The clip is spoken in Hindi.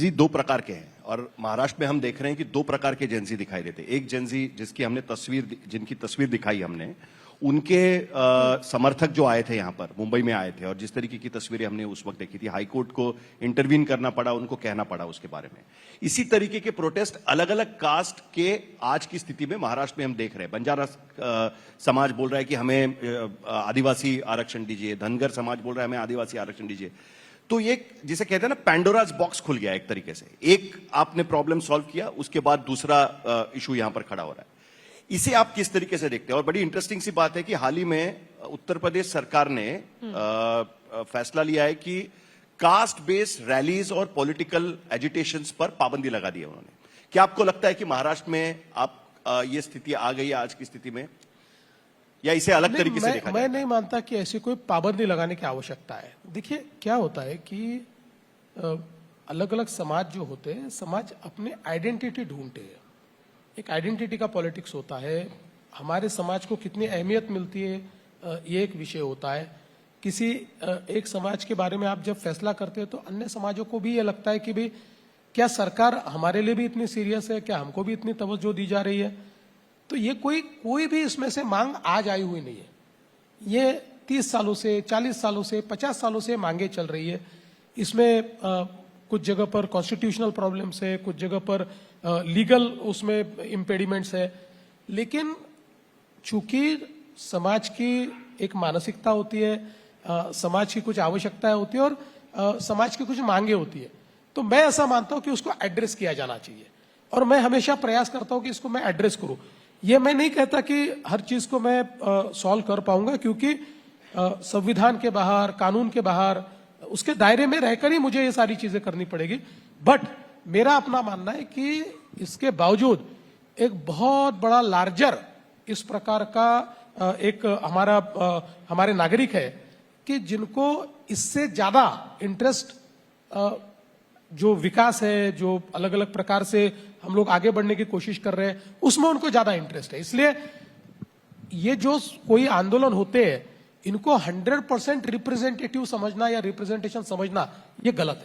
जेंजी दो प्रकार के हैं और महाराष्ट्र में हम देख रहे हैं कि दो प्रकार के जेंजी दिखाई देते हैं। एक जेंजी जिसकी हमने जिनकी तस्वीर दिखाई हमने, उनके समर्थक जो आए थे यहाँ पर, मुंबई में आए थे, और जिस तरीके की तस्वीरें हमने उस वक्त देखी थी, हाईकोर्ट को इंटरवीन करना पड़ा, उनको कहना पड़ा उसके बारे में। इसी तरीके के प्रोटेस्ट अलग अलग कास्ट के आज की स्थिति में महाराष्ट्र में हम देख रहे हैं। बंजारा समाज बोल रहा है कि हमें आदिवासी आरक्षण दीजिए, धनगर समाज बोल रहा है हमें आदिवासी आरक्षण दीजिए। तो ये जिसे कहते हैं ना, पैंडोराज बॉक्स खुल गया एक तरीके से। एक आपने प्रॉब्लम सॉल्व किया, उसके बाद दूसरा इशू यहां पर खड़ा हो रहा है। इसे आप किस तरीके से देखते हैं? और बड़ी इंटरेस्टिंग सी बात है कि हाल ही में उत्तर प्रदेश सरकार ने फैसला लिया है कि कास्ट बेस्ड रैलीज और पॉलिटिकल एजिटेशंस पर पाबंदी लगा दी है उन्होंने। क्या आपको लगता है कि महाराष्ट्र में ये स्थिति आ गई है आज की स्थिति में, या इसे अलग तरीके से देखा मैं नहीं मानता कि ऐसी कोई पाबंदी लगाने की आवश्यकता है। देखिए क्या होता है कि अलग अलग समाज जो होते हैं, समाज अपने आइडेंटिटी ढूंढते हैं। एक आइडेंटिटी का पॉलिटिक्स होता है। हमारे समाज को कितनी अहमियत मिलती है, ये एक विषय होता है। किसी एक समाज के बारे में आप जब फैसला करते हैं तो अन्य समाजों को भी ये लगता है कि भाई क्या सरकार हमारे लिए भी इतनी सीरियस है, क्या हमको भी इतनी तवज्जो दी जा रही है। तो ये कोई भी इसमें से मांग आज आई हुई नहीं है। ये 30 सालों से, 40 सालों से, 50 सालों से मांगे चल रही है। इसमें कुछ जगह पर कॉन्स्टिट्यूशनल प्रॉब्लम्स है, कुछ जगह पर लीगल उसमें इम्पेडिमेंट्स है। लेकिन चूंकि समाज की एक मानसिकता होती है, समाज की कुछ आवश्यकताएं होती है और समाज की कुछ मांगे होती है, तो मैं ऐसा मानता हूं कि उसको एड्रेस किया जाना चाहिए। और मैं हमेशा प्रयास करता हूं कि इसको मैं एड्रेस करूं। ये मैं नहीं कहता कि हर चीज को मैं सॉल्व कर पाऊंगा, क्योंकि संविधान के बाहर, कानून के बाहर, उसके दायरे में रहकर ही मुझे ये सारी चीजें करनी पड़ेगी। बट मेरा अपना मानना है कि इसके बावजूद एक बहुत बड़ा लार्जर इस प्रकार का एक हमारे नागरिक है कि जिनको इससे ज्यादा इंटरेस्ट, जो विकास है, जो अलग अलग प्रकार से हम लोग आगे बढ़ने की कोशिश कर रहे हैं, उसमें उनको ज्यादा इंटरेस्ट है। इसलिए ये जो कोई आंदोलन होते हैं, इनको 100% रिप्रेजेंटेटिव समझना या रिप्रेजेंटेशन समझना ये गलत है।